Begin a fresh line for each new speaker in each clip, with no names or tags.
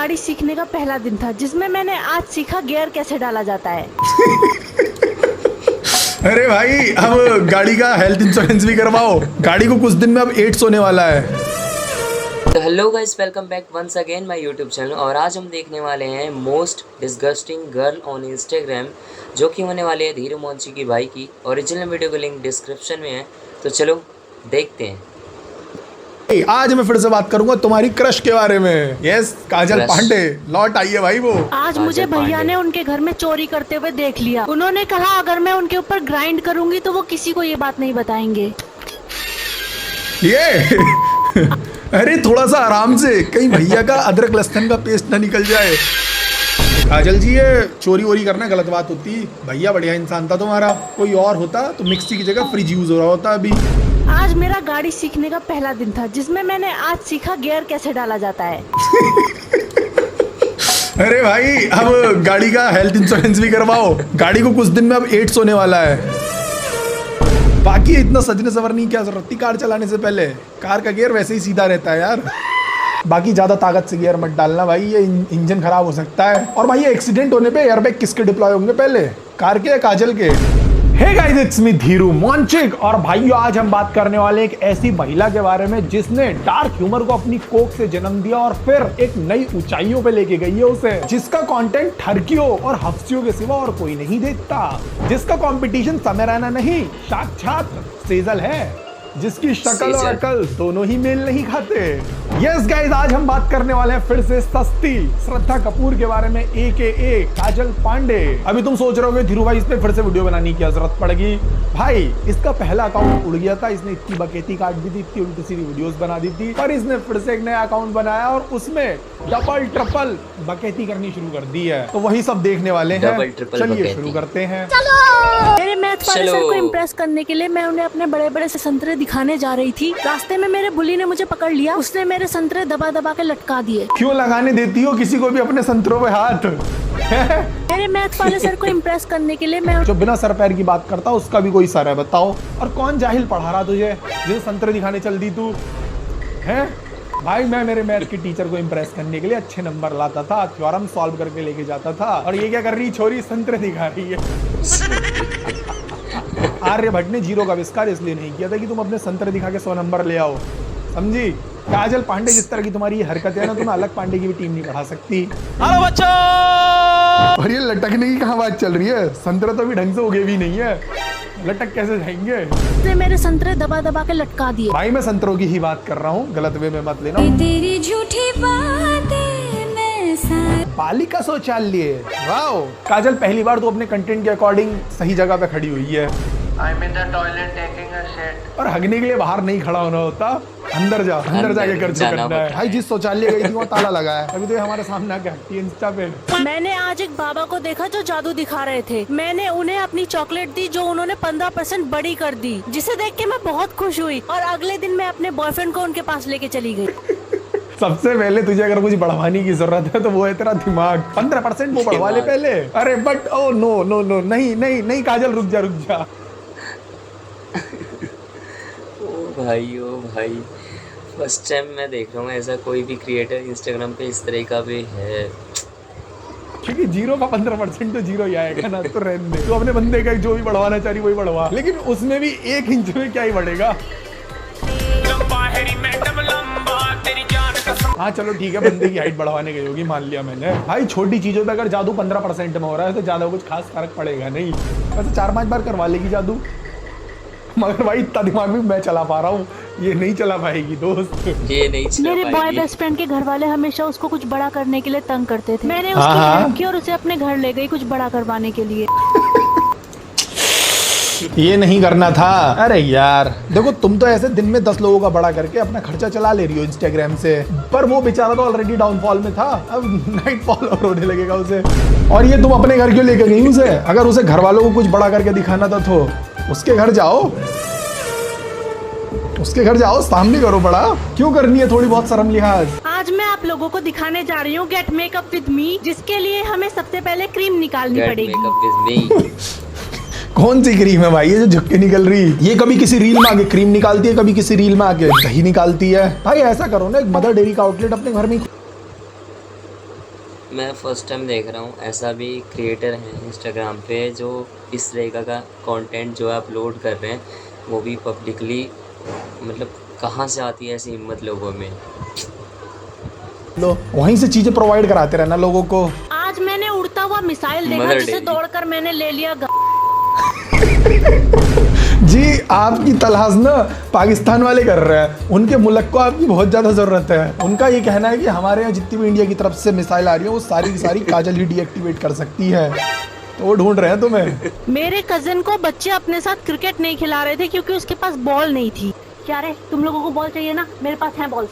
गाड़ी सीखने का पहला दिन था, जिसमें मैंने आज सीखा गियर कैसे डाला जाता है।
अरे भाई, अब गाड़ी का हेल्थ इंश्योरेंस भी करवाओ। गाड़ी को कुछ दिन में अब 8 होने वाला है।
तो hello guys, welcome back once again my YouTube channel. और आज हम देखने वाले हैं most disgusting girl on Instagram, जो कि होने वाले है धीरू मोंची की भाई की। ओरिजिनल वीडियो का लिंक डिस्क्रिप्शन में है, तो चलो देखते हैं।
आज मैं फिर से बात करूंगा तुम्हारी क्रश के बारे में। यस, काजल पांडे लौट आई है भाई वो।
आज मुझे भैया ने उनके घर में चोरी करते हुए देख लिया। उन्होंने कहा अगर मैं उनके ऊपर ग्राइंड करूंगी तो वो किसी को ये बात नहीं बताएंगे।
ये अरे थोड़ा सा आराम से, कहीं भैया का अदरक लहसुन का पेस्ट ना निकल जाए। काजल जी, ये चोरी वोरी करना गलत बात होती। भैया बढ़िया इंसान था तुम्हारा, कोई और होता तो मिक्सी की जगह फ्रिज यूज हो रहा होता अभी।
आज मेरा गाड़ी सीखने का पहला दिन था, जिसमें मैंने आज सीखा गियर कैसे डाला जाता है।
अरे भाई, अब गाड़ी का हेल्थ इंश्योरेंस भी करवाओ। गाड़ी को कुछ दिन में अब 8 होने वाला है। बाकी इतना सजने संवरने की क्या जरूरत थी कार चलाने से पहले। कार का गियर वैसे ही सीधा रहता है यार। बाकी ज्यादा ताकत से गियर मत डालना भाई, ये इंजन खराब हो सकता है। और भाई, ये एक्सीडेंट होने पे एयरबैग किसके डिप्लॉय होंगे पहले, कार के या काजल के? Hey guys, it's me Dhiru Monchik. और भाइयों, आज हम बात करने वाले एक ऐसी महिला के बारे में जिसने डार्क ह्यूमर को अपनी कोख से जन्म दिया और फिर एक नई ऊंचाइयों पे लेके गई है उसे, जिसका कंटेंट ठरकियों और हफ्सियों के सिवा और कोई नहीं देखता, जिसका कंपटीशन समय रैना नहीं साक्षात सेजल है, जिसकी शक्ल और अकल दोनों ही मेल नहीं खाते। यस गाइस, आज हम बात करने वाले हैं फिर से सस्ती श्रद्धा कपूर के बारे में, AKA काजल पांडे। अभी तुम सोच रहे होगे धीरू भाई, इस पे फिर से वीडियो बनाने की जरूरत पड़ेगी। भाई, इसका पहला अकाउंट उड़ गया था, इसने इतनी बकैती काट दी थी, इतनी उल्टी सीधी वीडियोस बना दी थी, पर इसने फिर से एक नया अकाउंट बनाया और उसमें डबल ट्रिपल बकैती करनी शुरू कर दी है। तो वही सब देखने वाले हैं। चलिए शुरू करते हैं।
मेरे मैथ वाले सर को इम्प्रेस करने के लिए मैं उन्हें अपने बड़े बड़े से संतरे दिखाने जा रही थी। रास्ते में मेरे बुली ने मुझे पकड़ लिया, उसने मेरे संतरे दबा दबा के लटका दिए।
क्यों लगाने देती हो किसी को भी अपने संतरों पे हाथ?
मेरे मैथ वाले सर को इम्प्रेस करने के लिए मैं
जो बिना सर पैर की बात करता उसका भी कोई सर है बताओ? और कौन जाहिल पढ़ा रहा तुझे, जिसे संतरे दिखाने चल दी तू है? भाई, मैं मेरे मैथ के टीचर को इम्प्रेस करने के लिए अच्छे नंबर लाता था, थ्योरम सॉल्व करके लेके जाता था, और ये क्या कर रही छोरी, संतरे दिखा रही है। आर्यभट्ट ने जीरो का आविष्कार इसलिए नहीं किया था कि तुम अपने संतरे दिखा के 100 नंबर ले आओ, समझी? काजल पांडे, जिस तरह की तुम्हारी ये हरकत है ना, तुम अलग पांडे की भी टीम नहीं बढ़ा सकती। हेलो बच्चों! और ये लटकने की कहाँ बात चल रही है? संतरे तो अभी ढंग से उगे भी नहीं है, लटक कैसे जाएंगे?
उसने मेरे संतरे दबा दबा के लटका दिए।
भाई, मैं संतरों की ही बात कर रहा हूँ, गलत वे में मत लेना।
तेरी झूठी बातें
बालिका शौचालय, वाओ! काजल, पहली बार तो अपने कंटेंट के अकॉर्डिंग सही जगह पे खड़ी हुई है।
I'm in the toilet taking a shit।
और हगने के लिए बाहर नहीं खड़ा होना होता, अंदर जा, अंदर जाके कर जो करना है। भाई, जिस शौचालय गई थी वो ताला लगा है, अभी तो हमारे सामने आके हटती है इंस्टा पे।
मैंने आज एक बाबा को देखा जो जादू दिखा रहे थे। मैंने उन्हें अपनी चॉकलेट दी जो उन्होंने 15% बड़ी कर दी, जिसे देख के मैं बहुत खुश हुई और अगले दिन मैं अपने बॉयफ्रेंड को उनके पास लेके चली गई।
सबसे पहले तुझे अगर कुछ बढ़वाने की जरूरत है तो वो है तेरा दिमाग। 15% वो बढ़वा ले पहले। अरे but oh no no no, नहीं नहीं नहीं काजल, रुक जा रुक जा।
ओ भाई, फर्स्ट टाइम मैं देख रहा हूँ ऐसा कोई भी क्रिएटर इंस्टाग्राम पे इस तरह का भी है।
क्योंकि जीरो का 15% तो जीरो ही आएगा ना, तो रहने दे। तो अपने बंदे का जो भी बढ़वाना चाह रही वही बढ़वा, लेकिन उसमें भी 1 इंच में क्या ही बढ़ेगा। हाँ चलो ठीक है, बंदे की हाइट बढ़वाने गई होगी, मान लिया मैंने। भाई, छोटी चीजों पे अगर जादू 15% में हो रहा है तो ज्यादा कुछ खास फर्क पड़ेगा नहीं। वैसे 4-5 बार करवा लेगी जादू, मगर भाई इतना दिमाग भी मैं चला पा रहा हूँ, ये नहीं चला पाएगी दोस्त,
ये नहीं चला
मेरे
पाएगी।
बॉय बेस्ट फ्रेंड के घर वाले हमेशा उसको कुछ बड़ा करने के लिए तंग करते थे। मैंने उसकी हेल्प की और उसे अपने घर ले गई कुछ बड़ा करवाने के लिए।
ये नहीं करना था। अरे यार देखो, तुम तो ऐसे दिन में 10 लोगों का बड़ा करके अपना खर्चा चला ले रही हो इंस्टाग्राम से, पर वो बेचारा तो ऑलरेडी डाउनफॉल में था, अब नाइट फॉल और होने लगेगा उसे। और ये तुम अपने घर क्यों लेकर गई उसे? अगर उसे घर वालों को कुछ बड़ा करके दिखाना था तो उसके घर जाओ, उसके घर जाओ, सामने करो बड़ा। क्यों करनी है थोड़ी बहुत शर्म लिहाज?
आज मैं आप लोगों को दिखाने जा रही हूँ गेट मेकअप विद मी, जिसके लिए हमें सबसे पहले क्रीम निकालनी पड़ेगी।
कौन सी क्रीम है भाई ये जो झुक के निकल रही? ये कभी किसी रील में आके क्रीम निकालती है, कभी किसी रील में आके दही निकालती है। भाई ऐसा करो ना, एक मदर डेयरी का आउटलेट अपने घर में
मैं फर्स्ट टाइम देख रहा हूँ, ऐसा भी क्रिएटर हैं इंस्टाग्राम पे जो इस तरीक़ा का कंटेंट जो है अपलोड कर रहे हैं, वो भी पब्लिकली। मतलब कहाँ से आती है ऐसी हिम्मत लोगों में।
लो वहीं से चीजें प्रोवाइड कराते रहना लोगों को।
आज मैंने उड़ता हुआ मिसाइल देखा
मदर
जिसे
डेयरी।
दौड़कर मैंने ले लिया
जी आपकी तलाश ना पाकिस्तान वाले कर रहे हैं, उनके मुल्क को आपकी बहुत ज़्यादा ज़रूरत है। उनका ये कहना है कि हमारे यहाँ जितनी भी इंडिया की तरफ से मिसाइल आ रही है वो सारी की सारी काजल ही डीएक्टिवेट कर सकती है, तो वो ढूंढ रहे हैं तुम्हें।
मेरे कजिन को बच्चे अपने साथ क्रिकेट नहीं खिला रहे थे क्योंकि उसके पास बॉल नहीं थी। क्या रे तुम लोगों को बॉल चाहिए ना, मेरे पास है बॉल।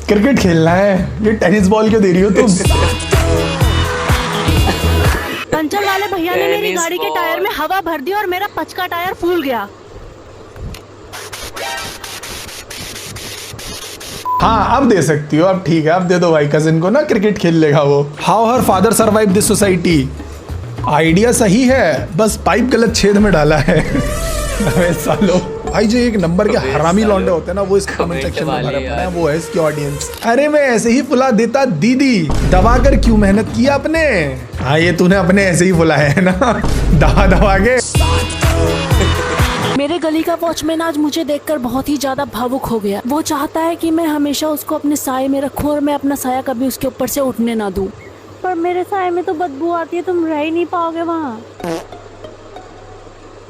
क्रिकेट खेलना है, ये टेनिस बॉल क्यों दे रही हो तुम?
पंचर वाले भैया ने मेरी
टेनिस
गाड़ी के
बॉल।
टायर में हवा भर दी और मेरा पचका टायर फूल गया।
हाँ अब दे सकती हो, अब ठीक है, अब दे दो भाई कजिन को ना, क्रिकेट खेल लेगा वो। How her father survive this society. Idea सही है, बस पाइप गलत छेद में डाला है। अबे सालो भाई जो एक नंबर के हरामी लौंडे होते हैं ना, वो इस कमेंट सेक्शन में भरे पड़े हैं, वो है इसकी ऑडियंस। अरे मैं ऐसे ही फुला देता दीदी, दबा कर क्यों मेहनत की आपने। हाँ ये तूने अपने ऐसे ही फुलाया है ना, दबा दबा के।
मेरे गली का वॉचमैन आज मुझे देखकर बहुत ही ज्यादा भावुक हो गया। वो चाहता है कि मैं हमेशा उसको अपने साए में रखूं और मैं अपना साया कभी उसके ऊपर से उठने ना दूं। पर मेरे साए में तो बदबू आती है, तुम रह ही नहीं पाओगे वहाँ।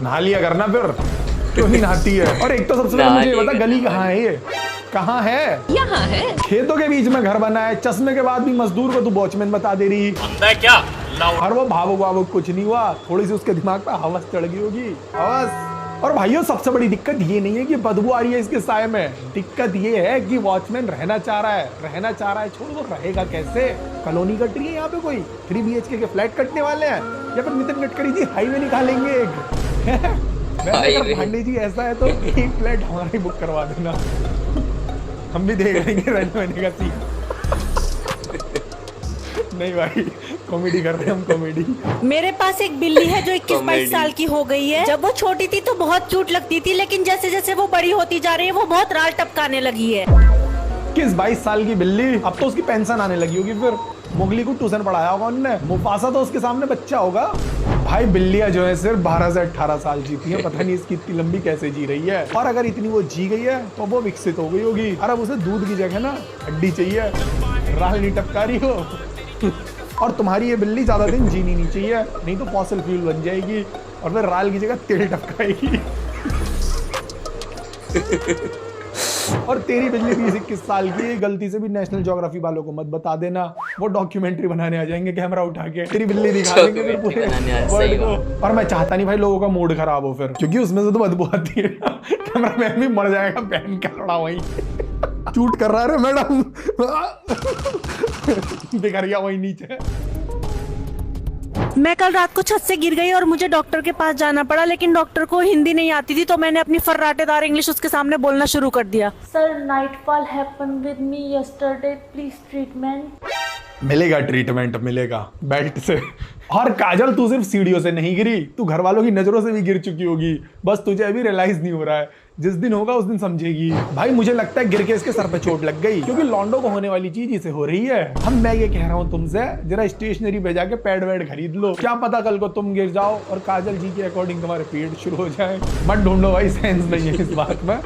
नहा लिया करना फिर, क्यों नहीं नहाती है। और एक तो सबसे पहले मुझे ये बता गली कहाँ है, ये कहाँ है?
यहाँ है।
खेतों के बीच में घर बना है, चश्मे के बाद भी मजदूर को तू वॉचमैन बता दे रही है क्या? और वो भावुक भावुक कुछ नहीं हुआ, थोड़ी सी उसके दिमाग पे हवस चढ़ गई होगी, हवस। और भाइयों सबसे बड़ी दिक्कत ये नहीं है कि बदबू आ रही है इसके साए में, दिक्कत ये है कि वॉचमैन रहना चाह रहा है, छोड़ वो रहेगा कैसे? कॉलोनी कट रही है यहाँ पे, कोई 3 BHK के फ्लैट कटने वाले हैं, या फिर नितिन गडकरी जी हाईवे निकालेंगे एक। वैसे पांडे जी ऐसा है तो एक फ्लैट हमारा ही बुक करवा देना, हम भी देख लेंगे रहने का सीन। नहीं भाई कॉमेडी कर रहे हैं हम, कॉमेडी।
मेरे पास एक बिल्ली है जो 21-22 साल की हो गई है। जब वो छोटी थी तो बहुत क्यूट लगती थी, लेकिन जैसे जैसे वो बड़ी होती जा रही है वो बहुत राल टपकाने लगी है।
21-22 साल की बिल्ली, अब तो उसकी पेंशन आने लगी होगी। फिर मुगली को ट्यूशन पढ़ाया होगा उनने, मुफासा तो उसके सामने बच्चा होगा। भाई बिल्लियां जो है सिर्फ 12 से 18 साल जीती हैं, पता नहीं इसकी इतनी लंबी कैसे जी रही है। और अगर इतनी वो जी गई है तो वो विकसित हो गई होगी। और अब उसे दूध की जगह ना हड्डी चाहिए, राल नहीं टपका रही हो। और तुम्हारी ये बिल्ली ज्यादा दिन जीनी नहीं चाहिए, नहीं तो फॉसिल फ्यूल बन जाएगी और फिर राल की जगह तेल टपकाएगी। और तेरी बिल्ली 20-21 साल की है, गलती से भी नेशनल ज्योग्राफी वालों को मत बता देना, वो डॉक्यूमेंट्री बनाने आ जाएंगे कैमरा उठा के, तेरी बिल्ली दिखा देंगे फिर पूरे वर्ल्ड को। और मैं चाहता नहीं भाई लोगों का मूड खराब हो फिर, क्योंकि उसमें से तो बदबू आती है ना। कैमरामैन भी मर जाएगा पहन के खड़ा वहीं, शूट कर रहा है मैडम, दिख रही है वहीं नीचे।
मैं कल रात को छत से गिर गई और मुझे डॉक्टर के पास जाना पड़ा, लेकिन डॉक्टर को हिंदी नहीं आती थी, तो मैंने अपनी फर्राटेदार इंग्लिश उसके सामने बोलना शुरू कर दिया। Sir nightfall happened with me yesterday, please treatment.
मिलेगा ट्रीटमेंट, मिलेगा बेल्ट से। और काजल तू सिर्फ सीढ़ियों से नहीं गिरी, तू घर वालों की नजरों से भी गिर चुकी होगी, बस तुझे अभी रियलाइज नहीं हो रहा है। जिस दिन होगा उस दिन समझेगी। भाई मुझे लगता है गिर के इसके सर पे चोट लग गई, क्योंकि लॉन्डो को होने वाली चीज इसे हो रही है। हम मैं ये कह रहा हूँ तुमसे, जरा स्टेशनरी पे जाके पैड वैड खरीद लो, क्या पता कल को तुम गिर जाओ और काजल जी के अकॉर्डिंग तुम्हारे पीरियड शुरू हो जाए। मत ढूंढो भाई, सेंस नहीं है इस बात में,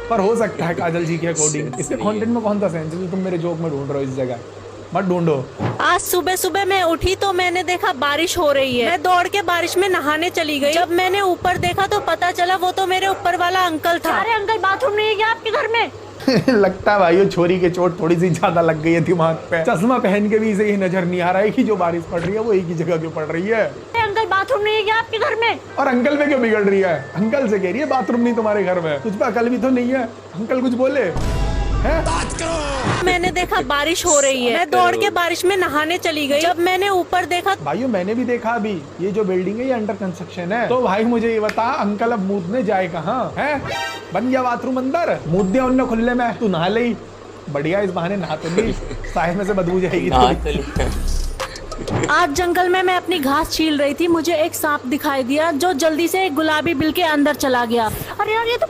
पर हो सकता है काजल जी के अकॉर्डिंग। इसके कंटेंट में कौन सा सेंस है जो तुम मेरे जोक में ढूंढ रहे हो? इस जगह मत ढूंढो।
आज सुबह सुबह मैं उठी तो मैंने देखा बारिश हो रही है। मैं दौड़ के बारिश में नहाने चली गई। जब मैंने ऊपर देखा तो पता चला वो तो मेरे ऊपर वाला अंकल था। अरे अंकल बाथरूम नहीं है क्या आपके घर में?
लगता है भाई छोरी के चोट थोड़ी सी ज्यादा लग गई है दिमाग पे। चश्मा पहन के भी इसे ये नजर नहीं आ रहा है कि जो बारिश पड़ रही है वो एक ही जगह क्यों पड़ रही है।
अंकल बाथरूम नहीं है क्या आपके घर में?
और अंकल पे क्यों बिगड़ रही है? अंकल से कह रही है बाथरूम नहीं तुम्हारे घर में, तुझ पे अकल भी तो नहीं है? अंकल कुछ बोले है?
मैंने देखा बारिश हो रही है। मैं दौड़ के बारिश में नहाने चली गई। जब मैंने ऊपर देखा,
भाइयों मैंने भी देखा, अभी ये जो बिल्डिंग है ये अंडर कंस्ट्रक्शन है। तो भाई मुझे ये बता, अंकल अब मूदने जाए कहाँ है? बन गया बाथरूम अंदर, मूद दिया उनने खुले में, तू नहा ली, बढ़िया, इस बहाने नहा तो ली, साए में से बदबू जाएगी।
आज जंगल में मैं अपनी घास छील रही थी, मुझे एक सांप दिखाई दिया जो जल्दी से एक गुलाबी बिल के अंदर चला गया। अरे यार ये तो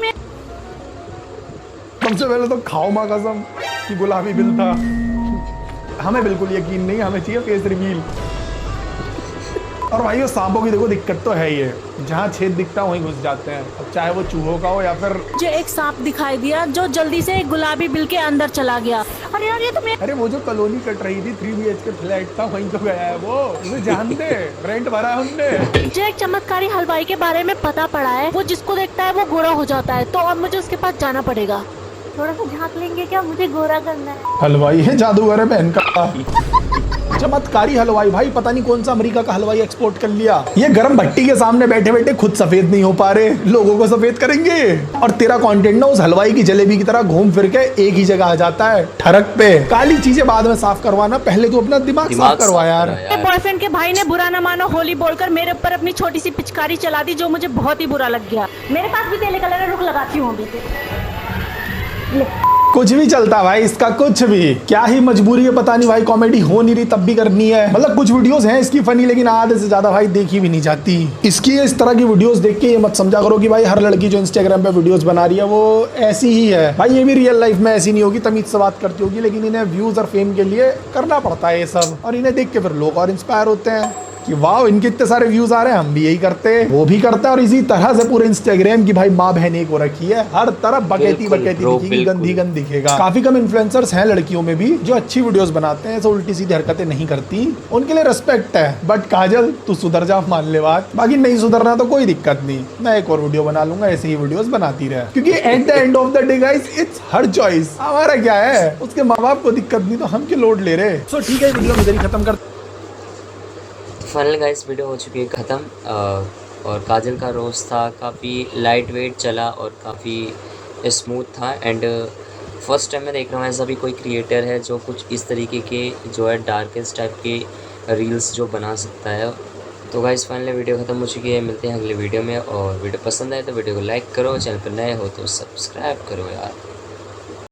सबसे पहले तो खाओ माँ कसम कि गुलाबी बिल था। हमें बिल्कुल यकीन नहीं, हमें चाहिए फेस रिवील। और भाई वो सांपों की देखो दिक्कत तो है ही है, जहाँ छेद दिखता है वहीं घुस जाते हैं, अब चाहे वो चूहों का हो या फिर।
मुझे एक सांप दिखाई दिया जो जल्दी से एक गुलाबी बिल के अंदर चला गया। अरे यार ये तो मैं।
अरे वो जो कॉलोनी कट रही थी 3 BHK फ्लैट था, वहीं तो गया है वो, उसे जानते, रेंट भरा है उनने।
मुझे एक चमत्कारी हलवाई के बारे में पता पड़ा है, वो जिसको देखता है वो गोरा हो जाता है, तो अब मुझे उसके पास जाना पड़ेगा। थोड़ा सा झांक लेंगे क्या, मुझे गोरा करना है।
हलवाई है, जादूगर है बहन का। चमत्कारी हलवाई, भाई पता नहीं कौन सा अमेरिका का हलवाई एक्सपोर्ट कर लिया। ये गर्म भट्टी के सामने बैठे बैठे खुद सफेद नहीं हो पा रहे, लोगों को सफेद करेंगे। और तेरा कंटेंट ना उस हलवाई की जलेबी की तरह घूम फिर के एक ही जगह आ जाता है, ठरक पे। काली चीजें बाद में साफ करवाना, पहले तो अपना दिमाग साफ करवा यार।
बॉयफ्रेंड के भाई ने बुरा न मानो होली बोलकर मेरे ऊपर अपनी छोटी सी पिचकारी चला दी, जो मुझे बहुत ही बुरा लग गया। मेरे पास भी तेले कलर रुक लगाती हूँ अभी
कुछ भी चलता भाई इसका, कुछ भी। क्या ही मजबूरी है पता नहीं भाई, कॉमेडी हो नहीं रही तब भी करनी है। मतलब कुछ वीडियोस हैं इसकी फनी, लेकिन आधे से ज्यादा भाई देखी भी नहीं जाती इसकी। इस तरह की वीडियोस देख के ये मत समझा करो कि भाई हर लड़की जो इंस्टाग्राम पे वीडियोस बना रही है वो ऐसी ही है। भाई ये भी रियल लाइफ में ऐसी नहीं होगी, तमीज से बात करती होगी, लेकिन इन्हें व्यूज और फेम के लिए करना पड़ता है ये सब। और इन्हें देख के फिर लोग और इंस्पायर होते हैं कि वाह इनके इतने सारे व्यूज आ रहे हैं, हम भी यही करते हैं, वो भी करते हैं। और इसी तरह से पूरे इंस्टाग्राम की भाई माँ बहन एक हो रखी है, हर तरफ बकेती दिखेगी, गंदी गंद दिखेगा। काफी कम इन्फ्लुएंसर्स हैं लड़कियों में भी जो अच्छी वीडियोस बनाते हैं, ऐसे उल्टी सीधी हरकतें नहीं करती, उनके लिए रिस्पेक्ट है। बट काजल तू सुधर जा, मान ले बात। बाकी नहीं सुधरना तो कोई दिक्कत नहीं, मैं एक और वीडियो बना लूंगा, ऐसे ही वीडियोस बनाती रहे, क्योंकि at the end of the day guys it's her choice. हमारा क्या है, उसके माँ बाप को दिक्कत नहीं तो हम क्यों लोड ले रहे। सो ठीक है, वीडियो इधर ही खत्म कर।
फाइनल गाइस वीडियो हो चुकी है ख़त्म। और काजल का रोज़ था, काफ़ी लाइट वेट चला और काफ़ी स्मूथ था। एंड फर्स्ट टाइम मैं देख रहा हूँ ऐसा भी कोई क्रिएटर है जो कुछ इस तरीके के जो है डार्केस्ट टाइप के रील्स जो बना सकता है। तो गाइस फाइनली वीडियो ख़त्म हो चुकी है, मिलते हैं अगले वीडियो में। और वीडियो पसंद आए तो वीडियो को लाइक करो, चैनल पर नए हो तो सब्सक्राइब करो यार।